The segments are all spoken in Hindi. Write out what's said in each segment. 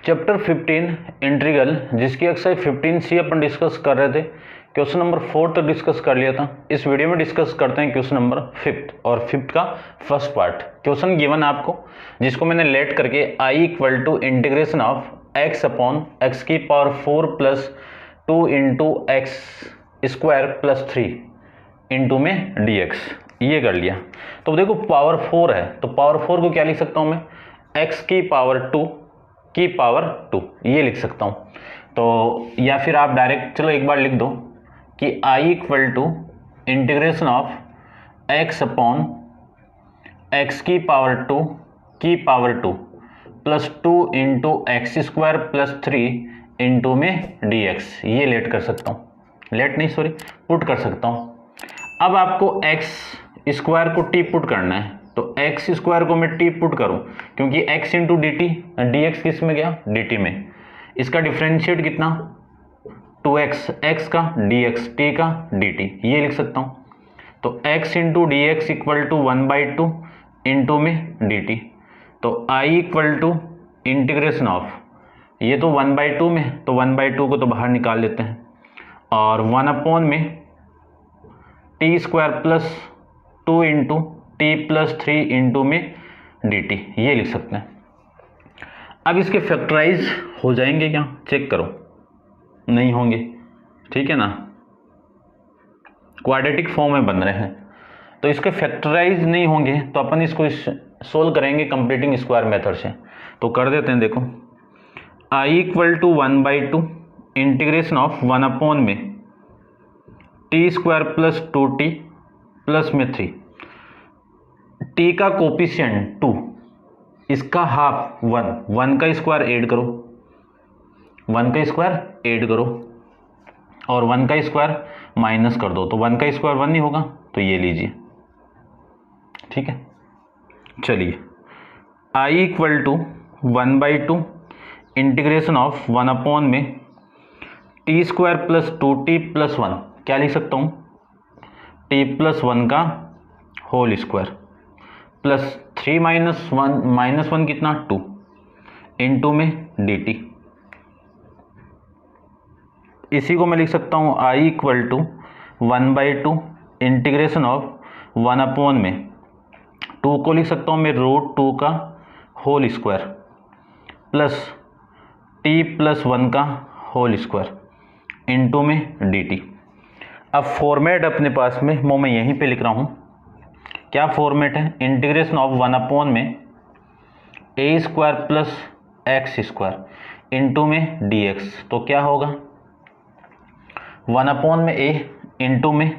चैप्टर 15 इंटीग्रल, जिसकी एक्सरसाइज 15C अपन डिस्कस कर रहे थे। क्वेश्चन नंबर 4 तक डिस्कस कर लिया था। इस वीडियो में डिस्कस करते हैं क्वेश्चन नंबर 5 और 5 का फर्स्ट पार्ट। क्वेश्चन गिवन आपको, जिसको मैंने लेट करके I equal to integration of x upon x की power 4 plus 2 into x square plus 3 into में dx ये कर लिया। तो देखो पावर 4 है, तो पावर 4 को क्या लिख सकता हूँ मैं, x की पावर 2 की पावर 2 ये लिख सकता हूँ। तो या फिर आप डायरेक्ट चलो एक बार लिख दो कि I equal to integration of x upon x की पावर 2 की power 2 plus 2 into x square plus 3 into में dx ये लेट कर सकता हूँ, लेट नहीं सॉरी पुट कर सकता हूँ। अब आपको x स्क्वायर को t पुट करना है, तो एक्स स्क्वायर को मैं टी पुट करूं, क्योंकि x into D T, D x किस में गया, डी टी में। इसका डिफ्रेंशिएट कितना, 2x, x का dx, t का dt ये लिख सकता हूं। तो x into d x equal to 1/2 into में dt। तो I equal to integration of, ये तो 1/2 में, तो 1/2 को तो बाहर निकाल लेते हैं, और 1 में T square plus 2 into T plus 3 into में dt ये लिख सकते हैं। अब इसके फैक्टराइज हो जाएंगे क्या, चेक करो, नहीं होंगे, ठीक है ना, क्वाड्रेटिक फॉर्म में बन रहे हैं, तो इसके फैक्टराइज नहीं होंगे, तो अपन इसको सोल्व करेंगे कंप्लीटिंग स्क्वायर मेथड से। तो कर देते हैं, देखो I equal to 1/2 integration of 1 में T square plus 2t plus में 3, t का कोफिशिएंट 2, इसका हाफ 1 का स्क्वायर ऐड करो, 1 का स्क्वायर ऐड करो और 1 का स्क्वायर माइनस कर दो, तो 1 का स्क्वायर 1 नहीं होगा, तो ये लीजिए, ठीक है। चलिए I equal to 1/2 integration of 1 में T square plus 2t plus 1 क्या लिख सकता हूँ, t प्लस 1 का होल स्क्वायर प्लस 3 माइनस 1 कितना 2 इंटू में dt। इसी को मैं लिख सकता हूँ I equal to 1/2 integration of 1 में 2 को लिख सकता हूँ मैं √2 का whole square plus t plus 1 का होल स्क्वायर इंटू में dt। अब फॉर्मेट अपने पास में मैं यहीं पे लिख रहा हूँ, क्या फॉर्मेट है, इंटीग्रेशन ऑफ 1 में a square plus x square into में dx। तो क्या होगा, 1 में a इंटू में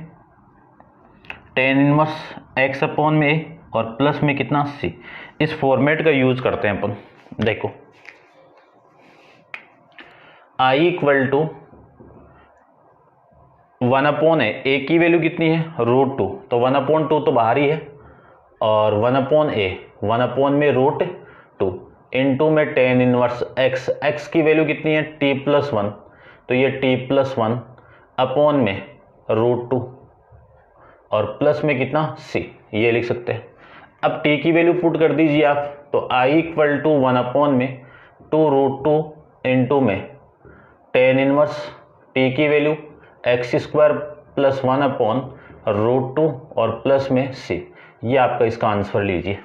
tan इनवर्स x अपॉन में a और प्लस में कितना c। इस फॉर्मेट का यूज करते हैं अपन। देखो I इक्वल टू 1/a की वैल्यू कितनी है, √2, तो 1/2 तो बाहर ही है, और 1/a 1 में √2 इंटू में tan इनवर्स x, x की वैल्यू कितनी है t प्लस 1, तो ये t प्लस 1 अपॉन में √2 और प्लस में कितना c ये लिख सकते हैं। अब t की वैल्यू पुट कर दीजिए आप, तो I इक्वल टू 1 में 2√2 इंटू में tan इनवर्स t की value x square plus 1 upon √2 और प्लस में c, ये आपका इसका आंसर लीजिए,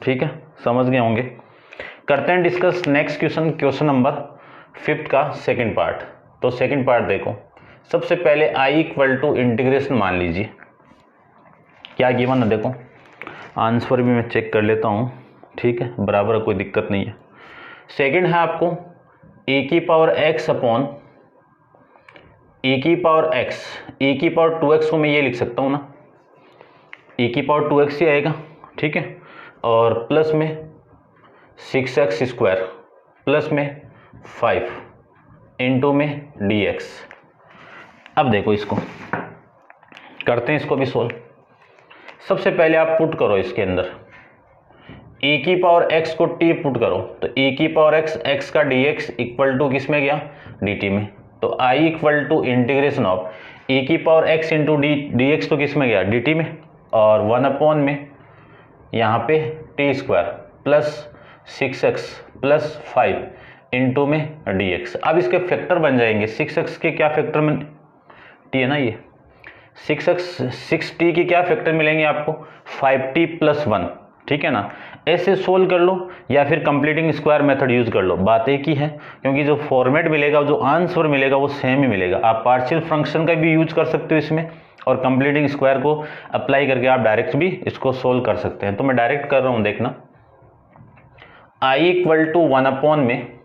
ठीक है, समझ गए होंगे। करते हैं discuss next question, question number 5 का सेकंड पार्ट। तो सेकंड पार्ट देखो, सबसे पहले I इक्वल टू इंटीग्रेशन मान लीजिए, क्या गिवन है, देखो आंसर भी मैं चेक कर लेता हूँ, ठीक है, बराबर कोई दिक्कत नहीं है। सेकंड है आपको e की पावर x अपॉन e की पावर x, e की पावर 2x को मैं ये लिख सकता हूँ ना, e की पावर 2x ही आएगा, ठीक है, और प्लस में 6x स्क्वायर प्लस में 5 इंटू में dx। अब देखो इसको करते हैं, इसको भी सोल्व। सबसे पहले आप पुट करो इसके अंदर, e की पावर x को t पुट करो, तो e की पावर x, x का dx इक्वल टू किस में गया, dt में। तो I equal to integration of e की पावर x इंटू dx तो किस में गया, dt में, और 1 में यहाँ पे t square plus 6x plus 5 into में dx। अब इसके फैक्टर बन जाएंगे 6x के क्या फैक्टर में, t है ना ये, 6t के क्या फैक्टर मिलेंगे आपको, 5t + 1, ठीक है ना। ऐसे सोल्व कर लो या फिर कंप्लीटिंग स्क्वायर मेथड यूज कर लो, बात एक ही है, क्योंकि जो फॉर्मेट मिलेगा, जो आंसर मिलेगा वो सेम ही मिलेगा। आप पार्शियल फंक्शन का भी यूज कर सकते हो इसमें, और कंप्लीटिंग स्क्वायर को अप्लाई करके आप डायरेक्ट भी इसको सोल्व कर सकते हैं। तो मैं डायरेक्ट कर रहा हूं, देखना, i = 1 में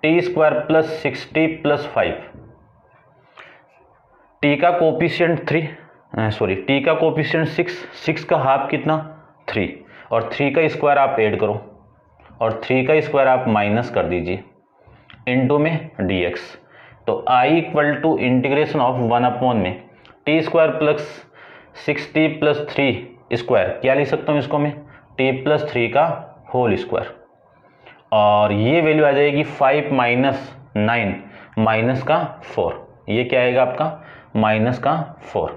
t² + 6t + 5, t का कोफिशिएंट 3, t का कोफिशिएंट 6 का हाफ कितना 3, और 3 का स्क्वायर आप ऐड करो और 3 का स्क्वायर आप माइनस कर दीजिए इंटू में dx। तो i = इंटीग्रेशन ऑफ 1 में t² + 6t + 3 स्क्वायर, क्या लिख सकता हूँ इसको मैं, t + 3 का होल स्क्वायर, और ये वैल्यू आ जाएगी 5 - 9 -4, ये क्या आएगा आपका -4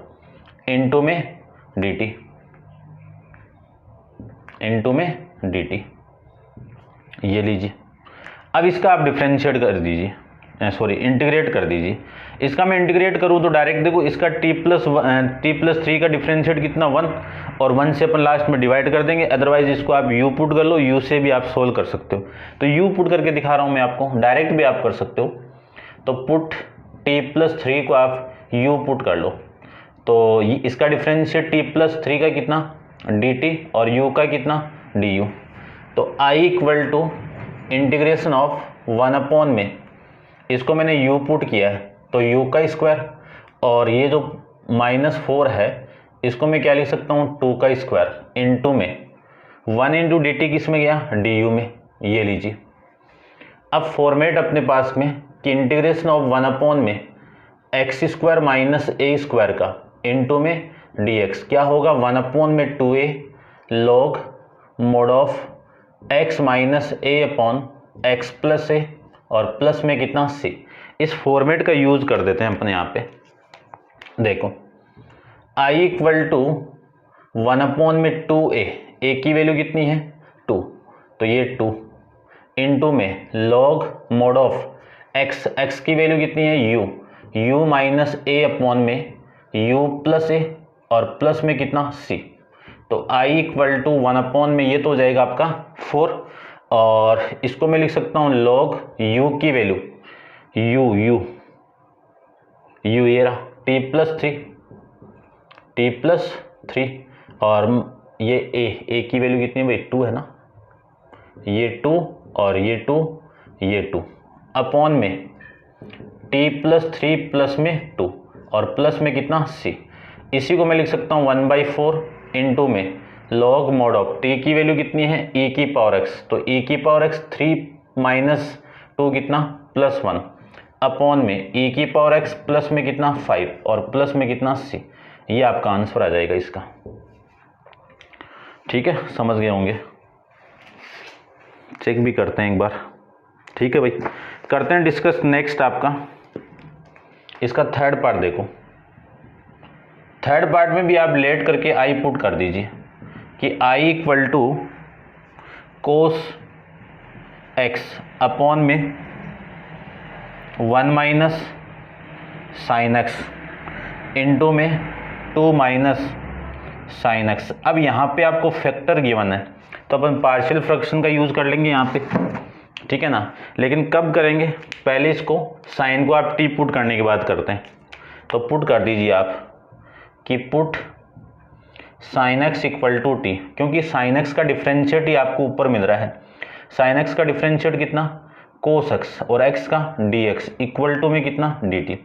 इंटू में dt, ये लीजिए। अब इसका आप डिफरेंशिएट कर दीजिए, इंटीग्रेट कर दीजिए। इसका मैं इंटीग्रेट करूँ तो डायरेक्ट देखो, इसका t+3 का डिफरेंशिएट कितना 1, और 1 से अपन लास्ट में डिवाइड कर देंगे, अदरवाइज इसको आप u पुट कर लो, u से भी आप सोल्व कर सकते हो। तो u पुट करके दिखा रहा हूँ मैं आपको, डायरेक्ट भी आप कर सकते हो। तो पुट t+3 को आप u पुट कर लो, तो इसका डिफरेंशिएट t+3 का कितना dt और u का कितना du। तो i = इंटीग्रेशन ऑफ 1 में, इसको मैंने u पुट किया है तो u का स्क्वायर, और ये जो -4 है इसको मैं क्या लिख सकता हूँ 2 का स्क्वायर इंटू में 1 × dt किस में गया du में, ये लीजिए। अब फॉर्मेट अपने पास में कि इंटीग्रेशन ऑफ 1 में x² - a² का इंटू में dx क्या होगा, 1 में 2a log mod of x - a/x + a, और प्लस में कितना c। इस फॉर्मेट का यूज कर देते हैं अपने यहाँ पे। देखो i = 1 में 2a, a की वैल्यू कितनी है 2, तो ये 2 इंटू में log mod ऑफ x की वैल्यू कितनी है u - a/, में u + a, और प्लस में कितना c। तो i = 1 में ये तो हो जाएगा आपका 4, और इसको मैं लिख सकता हूँ log u की वैल्यू u ये रहा t+3, और ये a की वैल्यू कितनी है भाई 2 है ना, ये 2 और ये 2 अपॉन में t+3 प्लस में 2 और प्लस में कितना c। इसी को मैं लिख सकता हूँ 1/4 इंटू में log mod ऑफ t की वैल्यू कितनी है e⁻x, तो e⁻x 3 - 2 कितना +1 अपॉन में e⁻x प्लस में कितना 5 और प्लस में कितना c। ये आपका आंसर आ जाएगा इसका। ठीक है, समझ गए होंगे, चेक भी करते हैं एक बार। ठीक है भाई, करते हैं डिस्कस नेक्स्ट आपका इसका थर्ड पार्ट। देखो थर्ड पार्ट में भी आप लेट करके आई पुट कर दीजिए कि i = cos x अपॉन में 1 - sin x इंटू में 2 - sin x। अब यहाँ पे आपको फैक्टर गिवन है तो अपन पार्शियल फ्रैक्शन का यूज कर लेंगे यहाँ पे, ठीक है ना। लेकिन कब करेंगे, पहले इसको साइन को आप t पुट करने की बात करते हैं। तो पुट कर दीजिए आप कि पुट sin x = t, क्योंकि sin x का डिफरेंशिएट ही आपको ऊपर मिल रहा है। sin x का डिफरेंशिएट कितना cos x, और x का dx इक्वल टू में कितना dt।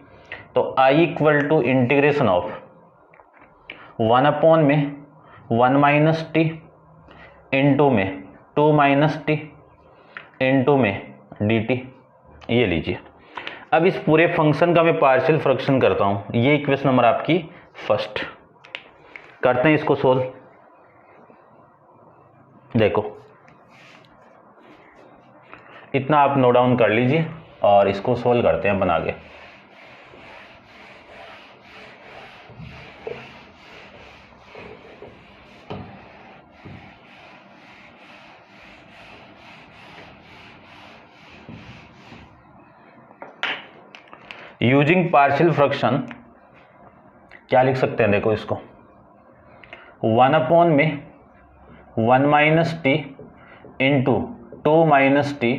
तो i = इंटीग्रेशन ऑफ 1 में 1 - t इंटू में 2 - t इंटू में dt, ये लीजिए। अब इस पूरे फंक्शन का मैं पार्शियल फ्रैक्शन करता हूं। ये इक्वेशन नंबर आपकी फर्स्ट, करते हैं इसको सोल्व। देखो इतना आप नोट डाउन कर लीजिए और इसको सोल्व करते हैं अपन आगे। यूजिंग पार्शियल फ्रैक्शन क्या लिख सकते हैं, देखो इसको 1 में 1 minus t into 2 minus t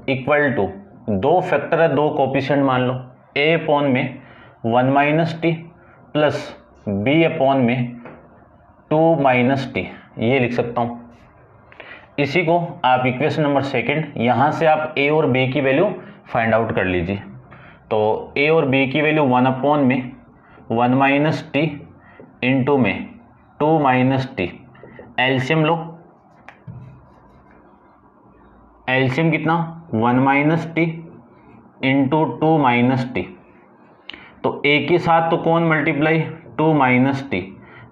equal to, दो फैक्टर है, दो कोफिशिएंट मान लो, ए अपॉन में 1 minus t plus b upon में 2 माइनस टी, ये लिख सकता हूँ। इसी को आप इक्वेशन नंबर सेकंड, यहाँ से आप ए और बी की वैल्यू फाइंड आउट कर लीजिए। तो ए और बी की वैल्यू 1 अपॉन में 1 माइनस टी इंटू में 2 माइनस टी, एलसीएम लो, एलसीएम कितना 1 minus t into 2 minus T, तो ए के साथ तो कौन मल्टीप्लाई 2 माइनस टी,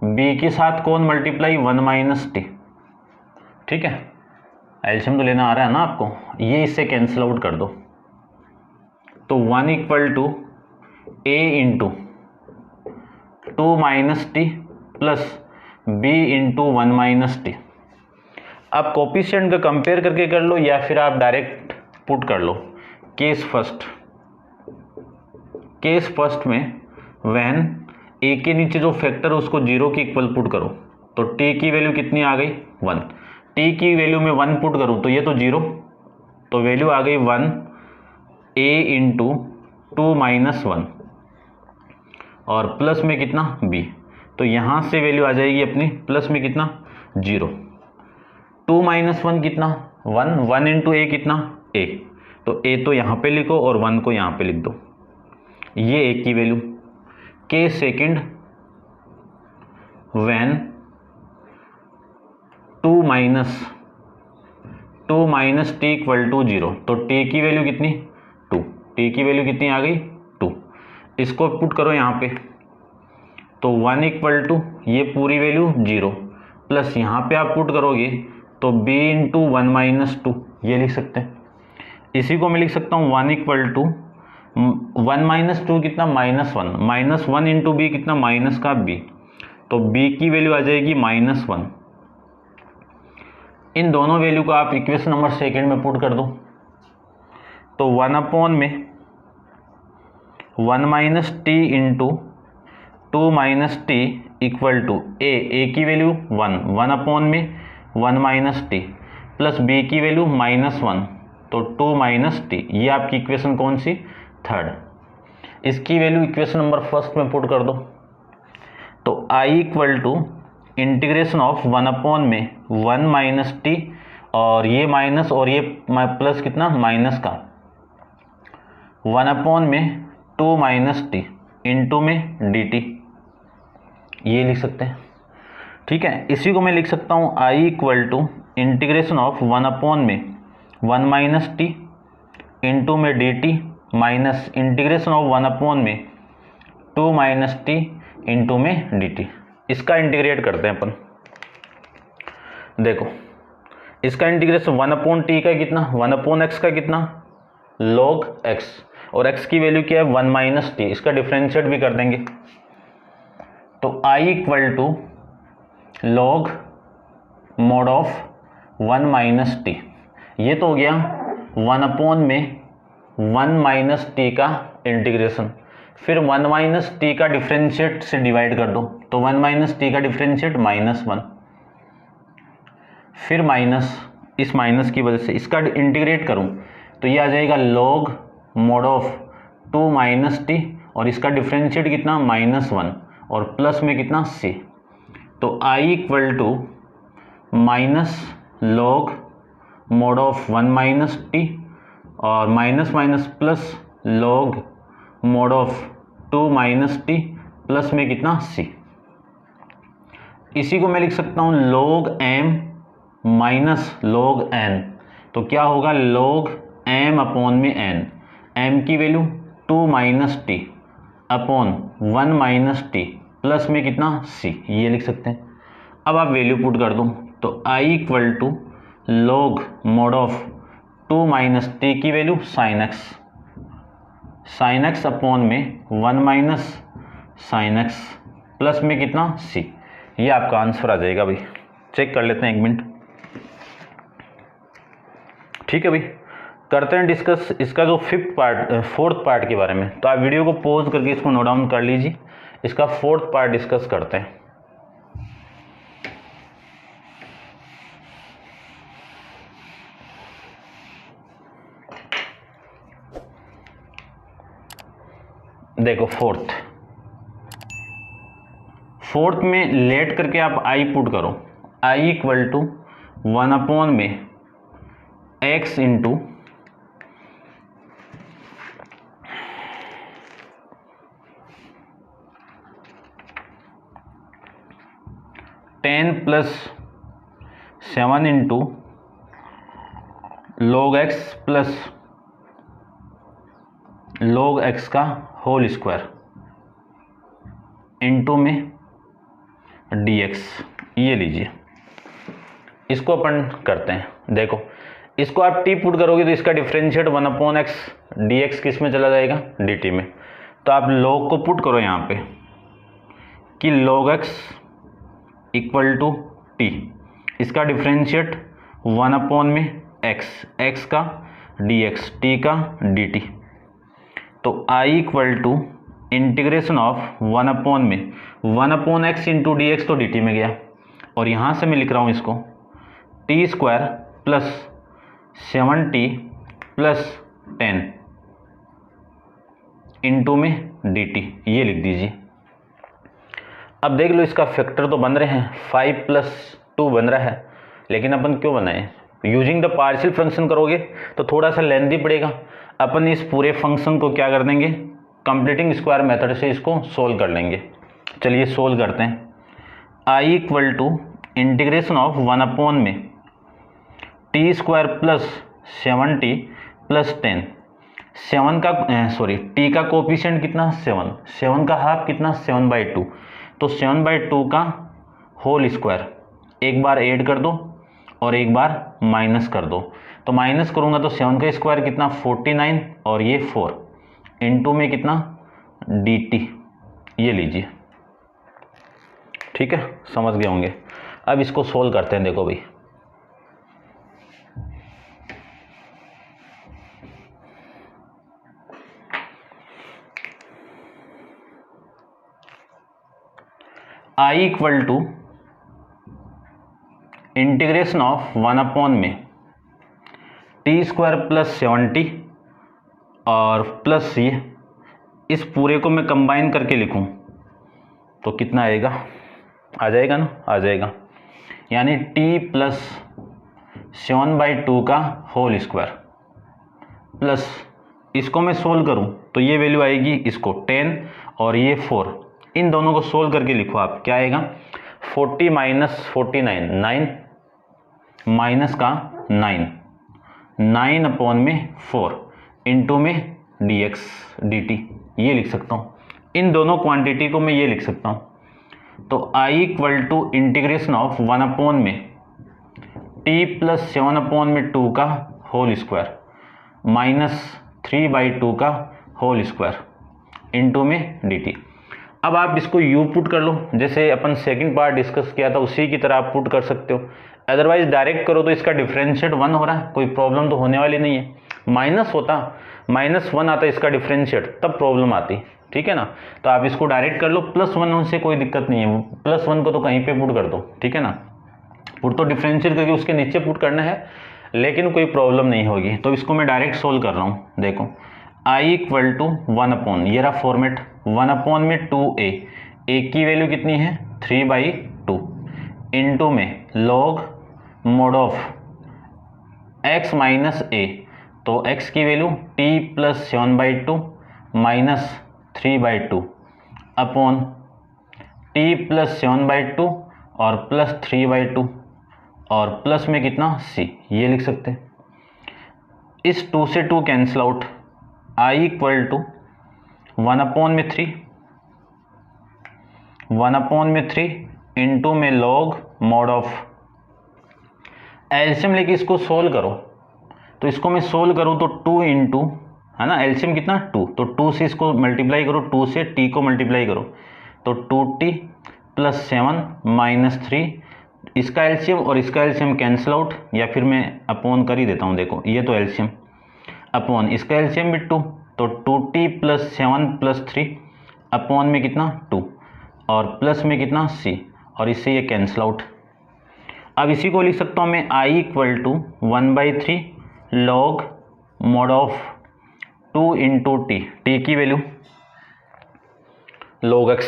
बी के साथ कौन मल्टीप्लाई 1 माइनस टी, ठीक है। एलसीएम तो लेना आ रहा है ना आपको, ये इससे कैंसिल आउट कर दो, तो 1 equal to a into 2 minus t plus b into 1 minus t. आप कोफिशिएंट का कंपेयर करके कर लो या फिर आप डायरेक्ट पुट कर लो। केस फर्स्ट में व्हेन ए के नीचे जो फैक्टर है उसको 0 के इक्वल पुट करो, तो टी की वैल्यू कितनी आ गई 1, टी की वैल्यू में 1 पुट करूँ तो ये तो 0, तो वैल्यू आ गई 1 ए इंटू 2 माइनस 1 और प्लस में कितना b, तो यहाँ से वैल्यू आ जाएगी अपनी प्लस में कितना 0, 2 माइनस 1 कितना 1, 1 इंटू ए कितना a, तो a तो यहाँ पे लिखो और 1 को यहाँ पे लिख दो, ये a की value. Case second when 2 minus t equal to 0, तो t की वैल्यू कितनी 2, t की वैल्यू कितनी आ गई 2, इसको पुट करो यहाँ पे, तो 1 इक्वल टू ये पूरी वैल्यू 0 प्लस यहाँ पे आप पुट करोगे तो b इंटू 1 माइनस 2, ये लिख सकते हैं। इसी को मैं लिख सकता हूँ 1 इक्वल टू 1 माइनस 2 कितना -1, -1 इंटू बी कितना माइनस का b, तो b की वैल्यू आ जाएगी -1। इन दोनों वैल्यू को आप इक्वेशन नंबर सेकंड में पुट कर दो, तो 1 अपॉन में 1 minus t into 2 minus t equal to a की वैल्यू 1 अपॉन में 1 माइनस टी प्लस बी की वैल्यू -1, तो 2 माइनस टी, ये आपकी इक्वेशन कौन सी थर्ड। इसकी वैल्यू इक्वेशन नंबर फर्स्ट में पुट कर दो, तो I equal to integration of 1 upon में 1 माइनस टी और ये माइनस और ये प्लस कितना माइनस का 1 अपॉन में 2 माइनस टी इंटू में डी टी, ये लिख सकते हैं, ठीक है। इसी को मैं लिख सकता हूँ I equal to integration of 1 upon में 1 माइनस टी इंटू में d t minus integration of 1 upon में 2 माइनस टी इंटू में डी टी। इसका इंटीग्रेट करते हैं अपन, देखो इसका इंटीग्रेशन 1 अपॉन टी का कितना 1 अपॉन एक्स का कितना log x, और x की वैल्यू क्या है 1 माइनस टी, इसका डिफरेंशिएट भी कर देंगे, तो i equal to log mod of 1 minus t, ये तो हो गया 1 अपॉन में 1 माइनस टी का इंटीग्रेशन, फिर 1 माइनस टी का डिफरेंशिएट से डिवाइड कर दो, तो 1 माइनस टी का डिफरेंशिएट -1, फिर माइनस, इस माइनस की वजह से इसका इंटीग्रेट करूं तो ये आ जाएगा log mod of 2 minus t और इसका डिफरेंशिएट कितना -1 और प्लस में कितना c, तो i equal to minus log mod of 1 minus t और minus minus plus log mod of 2 minus t plus में कितना c। इसी को मैं लिख सकता हूँ log m minus log n, तो क्या होगा log m अपॉन में n, m की value 2 minus T upon 1 minus t plus में कितना c, ये लिख सकते हैं। अब आप वैल्यू पुट कर दो, तो i equal to log mod of 2 minus t की वैल्यू sin x अपॉन में 1 माइनस sin x प्लस में कितना c, ये आपका आंसर आ जाएगा भाई। चेक कर लेते हैं 1 मिनट, ठीक है भाई। करते हैं डिस्कस इसका जो फोर्थ पार्ट के बारे में। तो आप वीडियो को पॉज करके इसको नोट डाउन कर लीजिए, इसका फोर्थ पार्ट डिस्कस करते हैं। देखो फोर्थ में लेट करके आप आई पुट करो, आई इक्वल टू 1 में x into 10 plus 7 into log x plus log x का होल स्क्वायर इंटू में dx। ये लीजिए, इसको अपन करते हैं। देखो इसको आप t पुट करोगे तो इसका डिफरेंशिएट 1/x dx किस में चला जाएगा, dt में। तो आप log को पुट करो यहाँ पे कि log x equal to t, इसका डिफरेंशिएट 1 में x का dx, t का dt। तो I equal to integration of 1/x into d x, तो dt में गया, और यहाँ से मैं लिख रहा हूँ इसको t² plus 7t plus 10 into में dt, ये लिख दीजिए। अब देख लो इसका फैक्टर तो बन रहे हैं, 5 प्लस 2 बन रहा है, लेकिन अपन क्यों बनाए, यूजिंग द पार्शियल फंक्शन करोगे तो थोड़ा सा लेंथी पड़ेगा। अपन इस पूरे फंक्शन को क्या कर देंगे, कंप्लीटिंग स्क्वायर मेथड से इसको सोल्व कर लेंगे। चलिए सोल्व करते हैं। I equal to integration of 1 में t² प्लस 7t प्लस 10, 7 का t का कोफिशिएंट कितना 7 का हाफ कितना 7/2, तो 7/2 का होल स्क्वायर, एक बार ऐड कर दो और एक बार माइनस कर दो। तो माइनस करूंगा तो 7 का स्क्वायर कितना 49 और ये 4 इंटू में कितना dt, ये लीजिए। ठीक है, समझ गए होंगे। अब इसको सोल्व करते हैं। देखो भाई I equal to integration of 1 में t² प्लस 7t और प्लस ये, इस पूरे को मैं कंबाइन करके लिखूं तो कितना आएगा, आ जाएगा ना, आ जाएगा, यानी t प्लस 7/2 का होल स्क्वायर प्लस इसको मैं सोल्व करूं तो ये वैल्यू आएगी, इसको 10 और ये 4, इन दोनों को सोल्व करके लिखो आप, क्या आएगा 40 माइनस 49, 9 माइनस का 9 अपॉन में 4 इंटू में dx dt, ये लिख सकता हूँ। इन दोनों क्वांटिटी को मैं ये लिख सकता हूँ। तो I equal to integration of 1 में t प्लस 7/2 का होल स्क्वायर माइनस 3/2 का होल स्क्वायर इंटू में dt। अब आप इसको u पुट कर लो, जैसे अपन सेकंड पार्ट डिस्कस किया था उसी की तरह आप पुट कर सकते हो। अदरवाइज डायरेक्ट करो तो इसका डिफरेंशिएट 1 हो रहा है, कोई प्रॉब्लम तो होने वाली नहीं है। माइनस होता, -1 आता इसका डिफरेंशिएट, तब प्रॉब्लम आती। ठीक है ना, तो आप इसको डायरेक्ट कर लो, +1 से कोई दिक्कत नहीं है, +1 को तो कहीं पे पुट कर दो। ठीक है ना, पुट तो डिफरेंशिएट करके उसके नीचे पुट करना है, लेकिन कोई प्रॉब्लम नहीं होगी। तो इसको मैं डायरेक्ट सोल्व कर रहा हूँ। देखो I इक्वल टू 1 ये रहा फॉर्मेट, 1 में 2a, a की वैल्यू कितनी है 3/2 इंटू में log mode of x minus a, तो x की value t plus 7/2 minus 3/2 upon t plus 7/2 और प्लस 3/2 और प्लस में कितना c, ये लिख सकते हैं। इस 2 से 2 cancel out, I equal to 1 में 3 इंटू में log मोड ऑफ, एलसीएम लेके इसको सोल्व करो। तो इसको मैं सोल्व करूँ तो 2 इंटू, है ना, एलसीएम कितना 2, तो 2 से इसको मल्टीप्लाई करो, 2 से t को मल्टीप्लाई करो तो 2t प्लस 7 माइनस 3, इसका एलसीएम और इसका एलसीएम कैंसिल आउट, या फिर मैं अपॉन कर ही देता हूँ। देखो ये तो एलसीएम, अपॉन इसका एलसीएम भी 2, तो 2t + 7 + 3 अपॉन में कितना 2 और प्लस में कितना c, और इससे ये कैंसिल आउट। अब इसी को लिख सकता हूँ मैं I = 1/3 log mod of 2 × t, t की वैल्यू log x,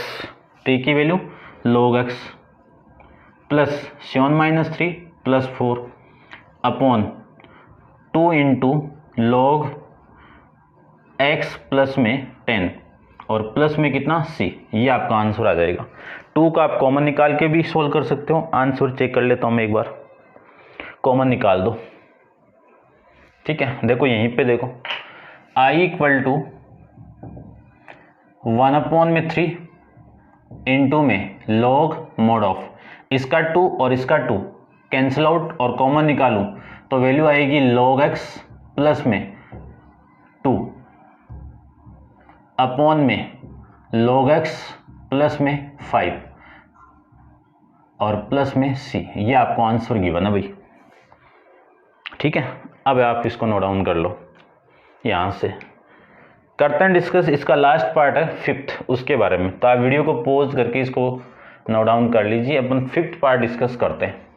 t की value log x plus 7 - 3 + 4 upon 2 × log x plus में 10 और प्लस में कितना c, ये आपका आंसर आ जाएगा। 2 का आप कॉमन निकाल के भी सोल्व कर सकते हो। आंसर चेक कर लेता हूँ मैं एक बार, कॉमन निकाल दो। ठीक है, देखो यहीं पे देखो I = 1/3 इंटू में log mod ऑफ इसका 2 और इसका 2 कैंसिल आउट और कॉमन निकालूं तो वैल्यू आएगी log x प्लस में 2 अपॉन में log x प्लस में 5 और प्लस में c, ये आपको आंसर गिवन है भाई। ठीक है, अब आप इसको नोट डाउन कर लो। यहाँ से करते हैं डिस्कस, इसका लास्ट पार्ट है 5th, उसके बारे में। तो आप वीडियो को पॉज करके इसको नोट डाउन कर लीजिए, अपन 5th पार्ट डिस्कस करते हैं।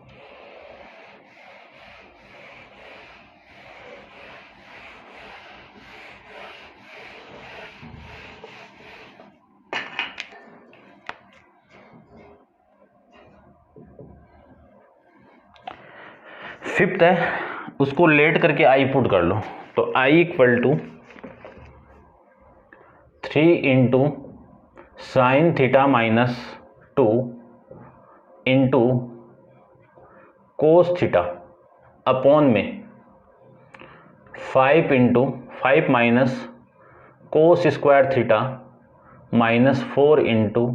फिफ्थ है, उसको लेट करके आई पुट कर लो। तो I = 3 × sin θ - 2 × cos θ अपॉन में 5 × 5 - cos स्क्वायर θ - 4 ×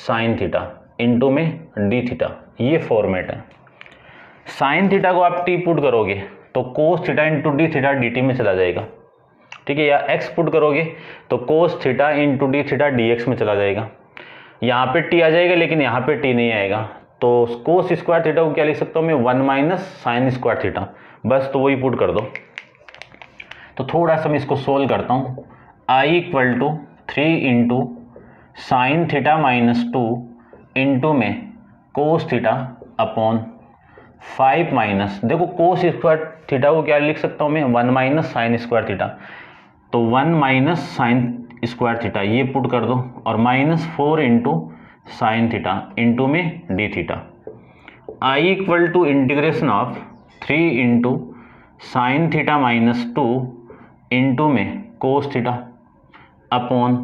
sin θ इंटू में dθ, ये फॉर्मेट है। sin θ को आप t पुट करोगे तो cos θ × dθ dt में चला जाएगा। ठीक है, या x पुट करोगे तो cos θ × dθ dx में चला जाएगा। यहाँ पे t आ जाएगा लेकिन यहाँ पे t नहीं आएगा, तो cos स्क्वायर θ को क्या लिख सकता हूँ मैं 1 - sin स्क्वायर θ, बस तो वही पुट कर दो। तो थोड़ा सा मैं इसको सोल्व करता हूँ। I = 3 × sin θ - 2 इंटू में cos θ अपॉन 5 माइनस, देखो cos स्क्वायर थीटा को क्या लिख सकता हूँ मैं 1 - sin स्क्वायर थीटा, तो 1 - sin स्क्वायर थीटा ये पुट कर दो और -4 × sin θ इंटू में d theta. I = integration of 3 × sin θ - 2 into में cos θ अपॉन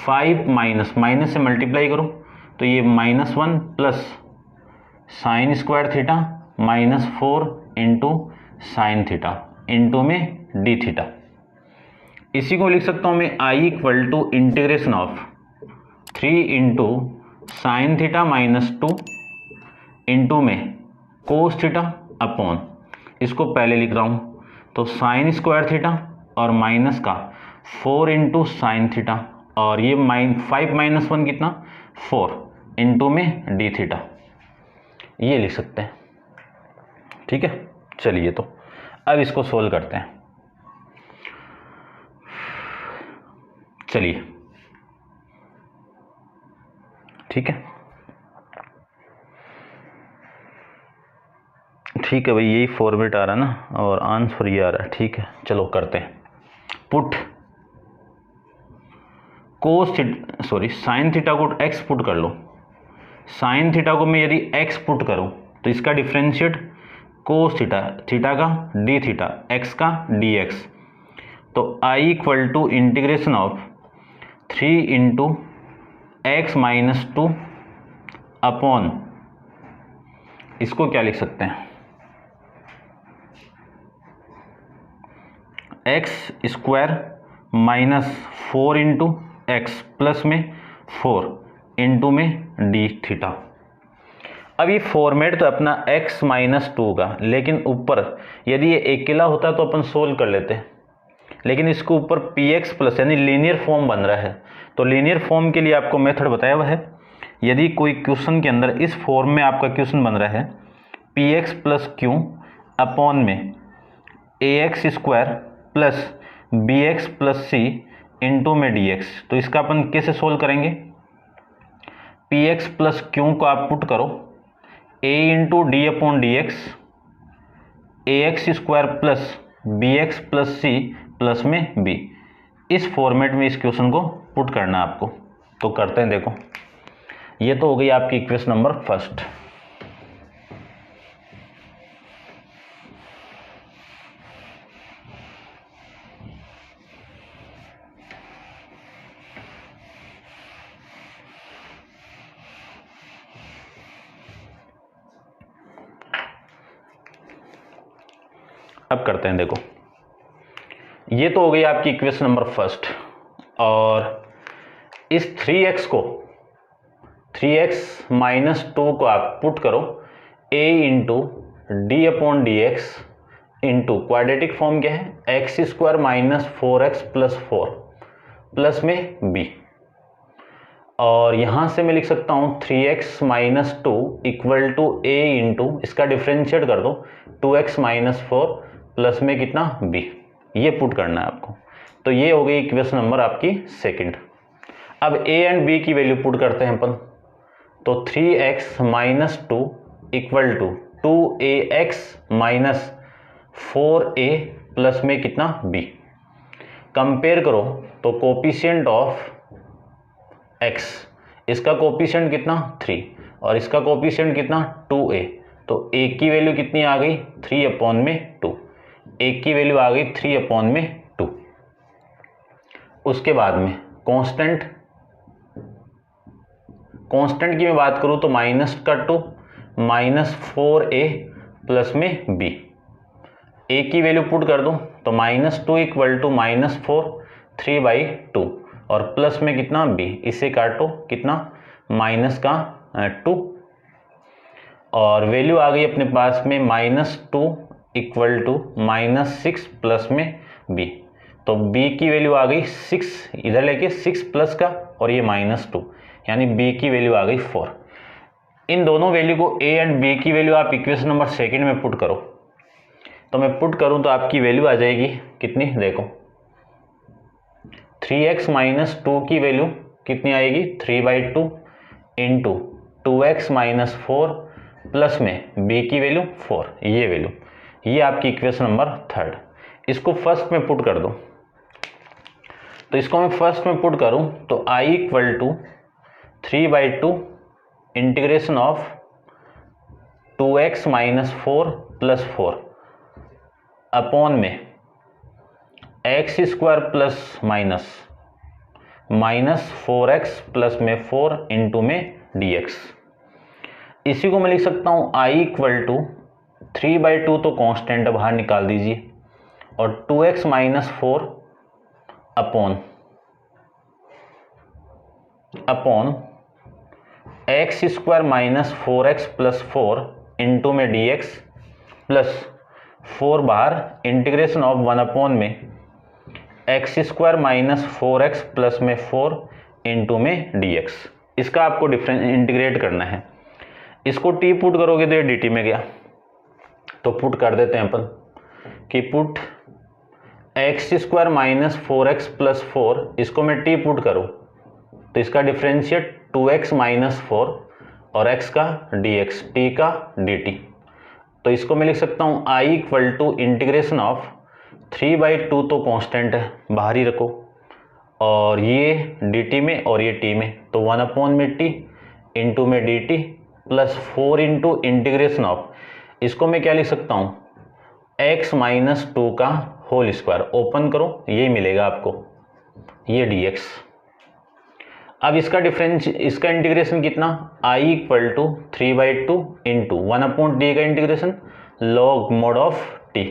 5 माइनस से मल्टीप्लाई करो तो ये -1 plus sin square theta -4 × sin θ into में d थीटा। इसी को लिख सकता हूँ मैं I = integration of 3 × sin θ - 2 into में cos θ अपॉन, इसको पहले लिख रहा हूँ तो sin स्क्वायर थीटा और माइनस का 4 × sin θ और ये 5 - 1 कितना 4 इंटू में d थीटा, ये लिख सकते हैं। ठीक है, चलिए तो अब इसको सोल्व करते हैं। चलिए ठीक है, ठीक है भाई, यही फॉर्मेट आ रहा है ना और आंसर ये आ रहा है। ठीक है, चलो करते हैं पुट sin θ को x पुट कर लो। sin θ को मैं यदि x पुट करूं तो इसका डिफरेंशिएट cos θ, थीटा का d थीटा, x का dx, तो I = integration of 3 × x - 2 upon, इसको क्या लिख सकते हैं x स्क्वायर -4 × x प्लस में 4 इंटू में d थीटा। अब ये फॉर्मेट तो अपना x - 2 का, लेकिन ऊपर यदि ये अकेला होता तो अपन सोल्व कर लेते, लेकिन इसको ऊपर px प्लस यानी लीनियर फॉर्म बन रहा है। तो लीनियर फॉर्म के लिए आपको मेथड बताया हुआ है। यदि कोई क्वेश्चन के अंदर इस फॉर्म में आपका क्वेश्चन बन रहा है px + q अपॉन में ax square plus b x plus c into में डी एक्स। तो इसका अपन कैसे सोल्व करेंगे, पी एक्स प्लस क्यू को आप पुट करो a into d upon d x a x square plus b x plus c plus में बी। इस फॉर्मेट में इस क्वेश्चन को पुट करना है आपको। तो करते हैं, देखो ये तो हो गई आपकी इक्वेशन नंबर फर्स्ट। अब करते हैं, देखो ये तो हो गई आपकी इक्वेशन नंबर फर्स्ट। और इस 3x को 3x माइनस 2 को आप पुट करो a into d upon d x into quadratic form क्या है x square minus 4x plus 4 plus में b। और यहां से मैं लिख सकता हूं 3x minus 2 equal to a into इसका डिफ्रेंशिएट कर दो 2x माइनस 4 प्लस में कितना b। ये पुट करना है आपको। तो ये हो गई इक्वेशन नंबर आपकी सेकंड। अब a एंड b की वैल्यू पुट करते हैं अपन। तो 3x minus 2 equal to 2ax minus 4a plus में कितना b। कंपेयर करो तो कोफिशिएंट ऑफ x, इसका कोफिशिएंट कितना 3 और इसका कोफिशिएंट कितना 2a। तो a की वैल्यू कितनी आ गई 3 अपॉन में 2, a की वैल्यू आ गई 3 अपॉन में 2। उसके बाद में कांस्टेंट की मैं बात करूं तो माइनस का 2 माइनस 4a प्लस में b। a की वैल्यू पुट कर दूं तो माइनस 2 इक्वल टू माइनस 4 3/2 और प्लस में कितना b। इसे काटो कितना माइनस का 2 और वैल्यू आ गई अपने पास में minus 2 equal to minus 6 plus में b। तो b की वैल्यू आ गई 6, इधर लेके 6 प्लस का और ये माइनस 2, यानी b की वैल्यू आ गई 4। इन दोनों वैल्यू को a एंड b की वैल्यू आप इक्वेशन नंबर सेकंड में पुट करो। तो मैं पुट करूं तो आपकी वैल्यू आ जाएगी कितनी, देखो 3x माइनस 2 की वैल्यू कितनी आएगी 3/2 इंटू 2x माइनस 4 प्लस में b की वैल्यू 4। ये वैल्यू, ये आपकी इक्वेशन नंबर थर्ड। इसको फर्स्ट में पुट कर दो। तो इसको मैं फर्स्ट में पुट करूं तो i equal to 3/2 integration of 2x minus 4 plus 4 upon में x square plus minus 4x plus में 4 इंटू में dx। इसी को मैं लिख सकता हूं i इक्वल टू 3/2 तो कांस्टेंट बाहर निकाल दीजिए और 2x minus 4 upon x square minus 4x plus 4 into में dx प्लस 4 बाहर इंटीग्रेशन ऑफ 1 अपॉन में x square minus 4x plus में 4 इंटू में dx। इसका आपको इंटीग्रेट करना है। इसको t पुट करोगे तो ये dt में गया। तो पुट कर देते हैं अपन कि put x square minus 4x plus 4, इसको मैं t पुट करूँ तो इसका डिफ्रेंशिएट 2x माइनस 4 और x का dx, t का dt। तो इसको मैं लिख सकता हूँ i equal to integration of 3/2 तो कांस्टेंट है बाहर ही रखो और ये dt में और ये t में, तो 1 अपॉन में t इंटू में dt plus 4 into integration of, इसको मैं क्या लिख सकता हूँ x माइनस 2 का होल स्क्वायर। ओपन करो, ये मिलेगा आपको ये dx। अब इसका इसका इंटीग्रेशन कितना i equal to 3/2 into 1 upon t का integration log mod of t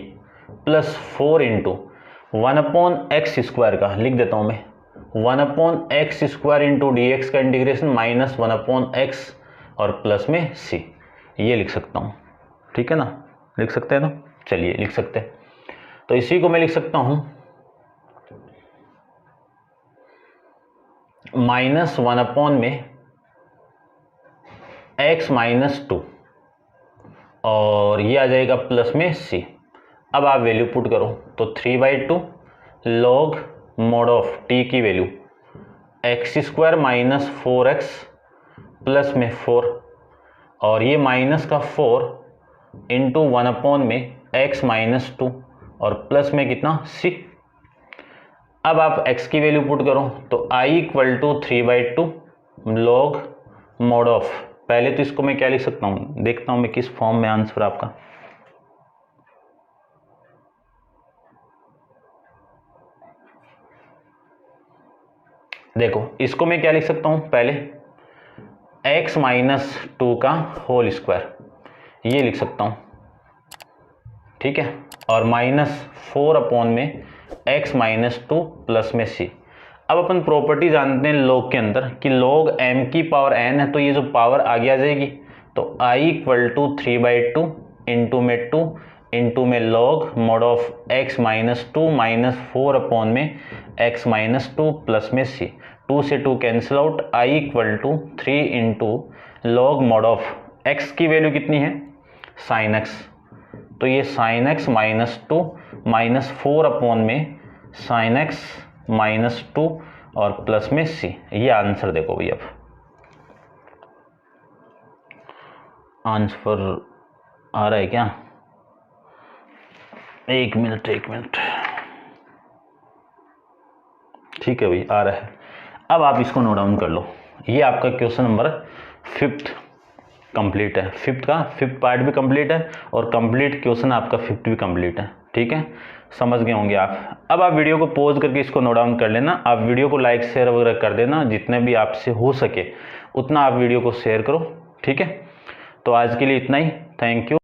plus 4 into 1 upon x square का लिख देता हूँ मैं 1 upon x square into d x का इंटीग्रेशन माइनस 1 अपॉन एक्स और प्लस में c। ये लिख सकता हूँ, ठीक है ना, लिख सकते हैं ना, चलिए लिख सकते हैं। तो इसी को मैं लिख सकता हूँ माइनस 1 अपॉन में x माइनस 2 और ये आ जाएगा प्लस में c। अब आप वैल्यू पुट करो तो 3/2 log mod ऑफ t की value x square minus 4x plus में 4 और ये माइनस का 4 इंटू 1 में x माइनस 2 और प्लस में कितना c। अब आप x की वैल्यू पुट करो तो i equal to 3/2 log mod of, पहले तो इसको मैं क्या लिख सकता हूँ, देखता हूँ मैं किस फॉर्म में आंसर आपका। देखो इसको मैं क्या लिख सकता हूँ, पहले x माइनस 2 का होल स्क्वायर ये लिख सकता हूँ, ठीक है, और माइनस 4 में x माइनस 2 प्लस में c। अब अपन प्रॉपर्टी जानते हैं log के अंदर कि log m की पावर n है, तो ये जो पावर आगे आ जाएगी तो i इक्वल टू 3/2 इंटू में 2 इंटू में log mod of x minus 2 minus 4 में x माइनस 2 प्लस में c। 2 से 2 cancel out, i equal to 3 into log mod of x की वैल्यू कितनी है sin x, तो ये sin x माइनस 2 माइनस 4 में sin x माइनस 2 और प्लस में c। ये आंसर देखो भाई, अब आंसर आ रहा है क्या, एक मिनट ठीक है भाई, आ रहा है। अब आप इसको नोट डाउन कर लो, ये आपका क्वेश्चन नंबर 5th कंप्लीट है, 5th पार्ट भी कंप्लीट है और कंप्लीट क्वेश्चन आपका 5th भी कंप्लीट है, ठीक है, समझ गए होंगे आप। अब आप वीडियो को पॉज करके इसको नोट डाउन कर लेना, आप वीडियो को लाइक शेयर वगैरह कर देना, जितने भी आपसे हो सके उतना आप वीडियो को शेयर करो, ठीक है। तो आज के लिए इतना ही, थैंक यू।